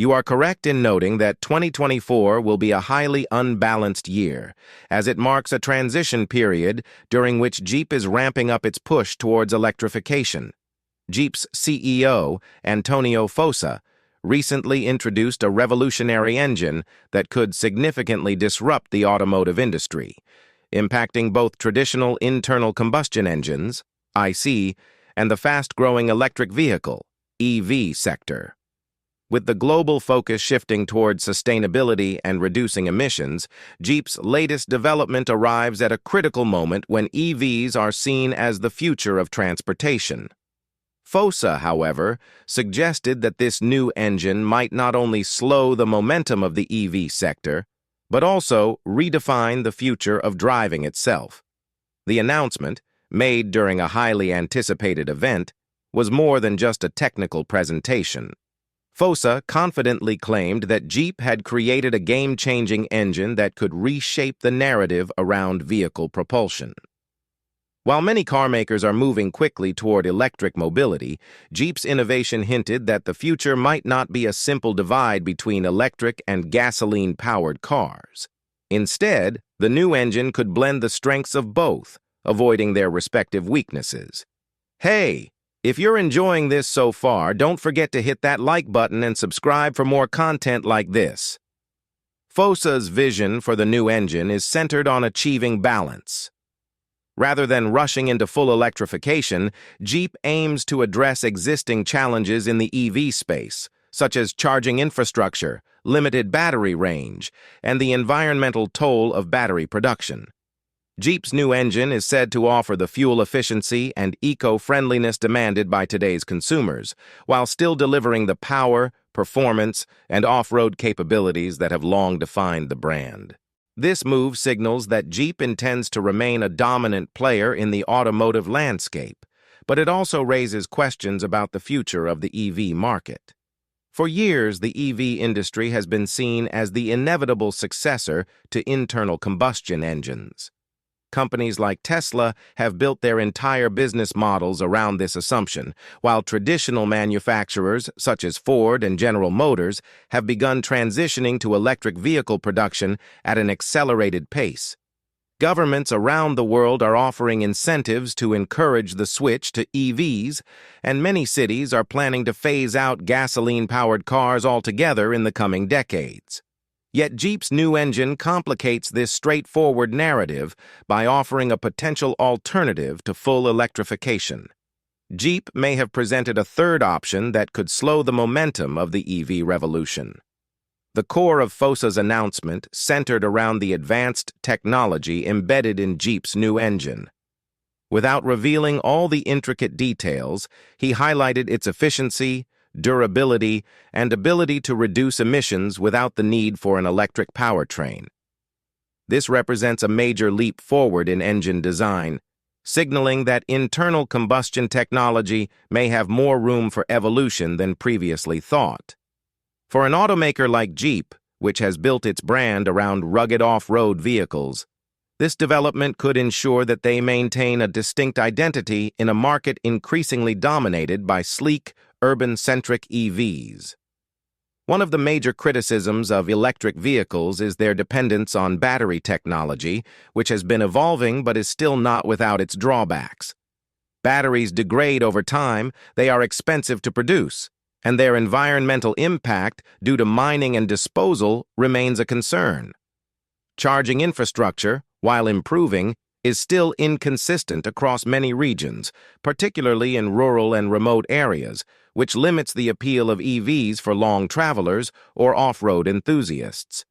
You are correct in noting that 2024 will be a highly unbalanced year, as it marks a transition period during which Jeep is ramping up its push towards electrification. Jeep's CEO, Antonio Filosa, recently introduced a revolutionary engine that could significantly disrupt the automotive industry, impacting both traditional internal combustion engines, IC, and the fast-growing electric vehicle, EV sector. With the global focus shifting towards sustainability and reducing emissions, Jeep's latest development arrives at a critical moment when EVs are seen as the future of transportation. Filosa, however, suggested that this new engine might not only slow the momentum of the EV sector, but also redefine the future of driving itself. The announcement, made during a highly anticipated event, was more than just a technical presentation. Filosa confidently claimed that Jeep had created a game-changing engine that could reshape the narrative around vehicle propulsion. While many carmakers are moving quickly toward electric mobility, Jeep's innovation hinted that the future might not be a simple divide between electric and gasoline-powered cars. Instead, the new engine could blend the strengths of both, avoiding their respective weaknesses. Hey! If you're enjoying this so far, don't forget to hit that like button and subscribe for more content like this. Filosa's vision for the new engine is centered on achieving balance. Rather than rushing into full electrification, Jeep aims to address existing challenges in the EV space, such as charging infrastructure, limited battery range, and the environmental toll of battery production. Jeep's new engine is said to offer the fuel efficiency and eco-friendliness demanded by today's consumers, while still delivering the power, performance, and off-road capabilities that have long defined the brand. This move signals that Jeep intends to remain a dominant player in the automotive landscape, but it also raises questions about the future of the EV market. For years, the EV industry has been seen as the inevitable successor to internal combustion engines. Companies like Tesla have built their entire business models around this assumption, while traditional manufacturers such as Ford and General Motors have begun transitioning to electric vehicle production at an accelerated pace. Governments around the world are offering incentives to encourage the switch to EVs, and many cities are planning to phase out gasoline-powered cars altogether in the coming decades. Yet Jeep's new engine complicates this straightforward narrative by offering a potential alternative to full electrification. Jeep may have presented a third option that could slow the momentum of the EV revolution. The core of Filosa's announcement centered around the advanced technology embedded in Jeep's new engine. Without revealing all the intricate details, he highlighted its efficiency, durability, and ability to reduce emissions without the need for an electric powertrain. This represents a major leap forward in engine design, signaling that internal combustion technology may have more room for evolution than previously thought. For an automaker like Jeep, which has built its brand around rugged off-road vehicles, this development could ensure that they maintain a distinct identity in a market increasingly dominated by sleek, urban-centric EVs. One of the major criticisms of electric vehicles is their dependence on battery technology, which has been evolving but is still not without its drawbacks. Batteries degrade over time, they are expensive to produce, and their environmental impact due to mining and disposal remains a concern. Charging infrastructure, while improving, is still inconsistent across many regions, particularly in rural and remote areas, which limits the appeal of EVs for long travelers or off-road enthusiasts.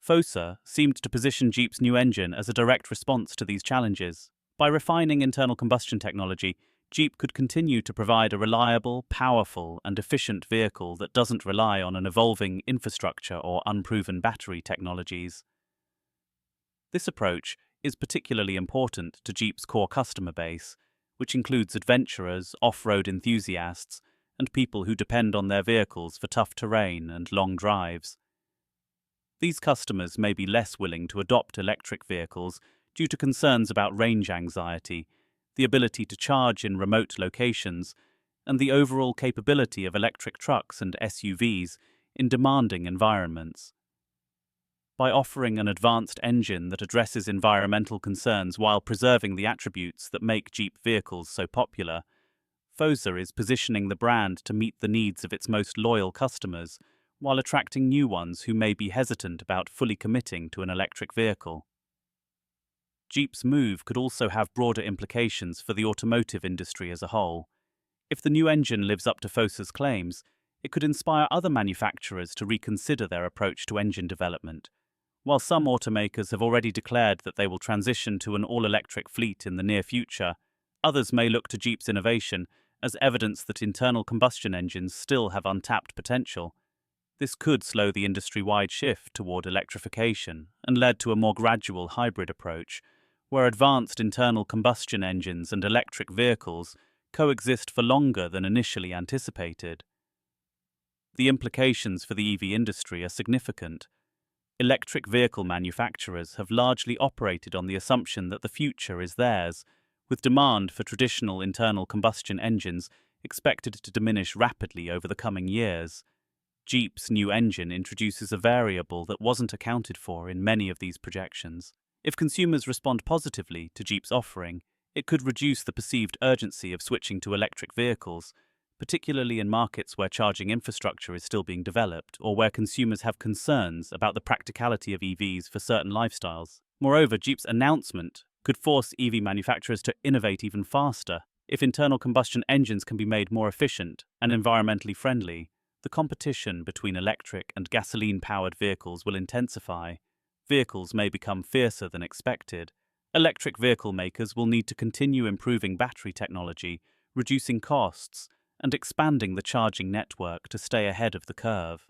Filosa seemed to position Jeep's new engine as a direct response to these challenges. By refining internal combustion technology, Jeep could continue to provide a reliable, powerful, and efficient vehicle that doesn't rely on an evolving infrastructure or unproven battery technologies. This approach is particularly important to Jeep's core customer base, which includes adventurers, off-road enthusiasts, and people who depend on their vehicles for tough terrain and long drives. These customers may be less willing to adopt electric vehicles due to concerns about range anxiety, the ability to charge in remote locations, and the overall capability of electric trucks and SUVs in demanding environments. By offering an advanced engine that addresses environmental concerns while preserving the attributes that make Jeep vehicles so popular, Filosa is positioning the brand to meet the needs of its most loyal customers while attracting new ones who may be hesitant about fully committing to an electric vehicle. Jeep's move could also have broader implications for the automotive industry as a whole. If the new engine lives up to Filosa's claims, it could inspire other manufacturers to reconsider their approach to engine development. While some automakers have already declared that they will transition to an all-electric fleet in the near future, others may look to Jeep's innovation as evidence that internal combustion engines still have untapped potential. This could slow the industry-wide shift toward electrification and lead to a more gradual hybrid approach, where advanced internal combustion engines and electric vehicles coexist for longer than initially anticipated. The implications for the EV industry are significant. Electric vehicle manufacturers have largely operated on the assumption that the future is theirs, with demand for traditional internal combustion engines expected to diminish rapidly over the coming years. Jeep's new engine introduces a variable that wasn't accounted for in many of these projections. If consumers respond positively to Jeep's offering, it could reduce the perceived urgency of switching to electric vehicles, particularly in markets where charging infrastructure is still being developed or where consumers have concerns about the practicality of EVs for certain lifestyles. Moreover, Jeep's announcement could force EV manufacturers to innovate even faster. If internal combustion engines can be made more efficient and environmentally friendly, the competition between electric and gasoline-powered vehicles will intensify. Vehicles may become fiercer than expected. Electric vehicle makers will need to continue improving battery technology, reducing costs, and expanding the charging network to stay ahead of the curve.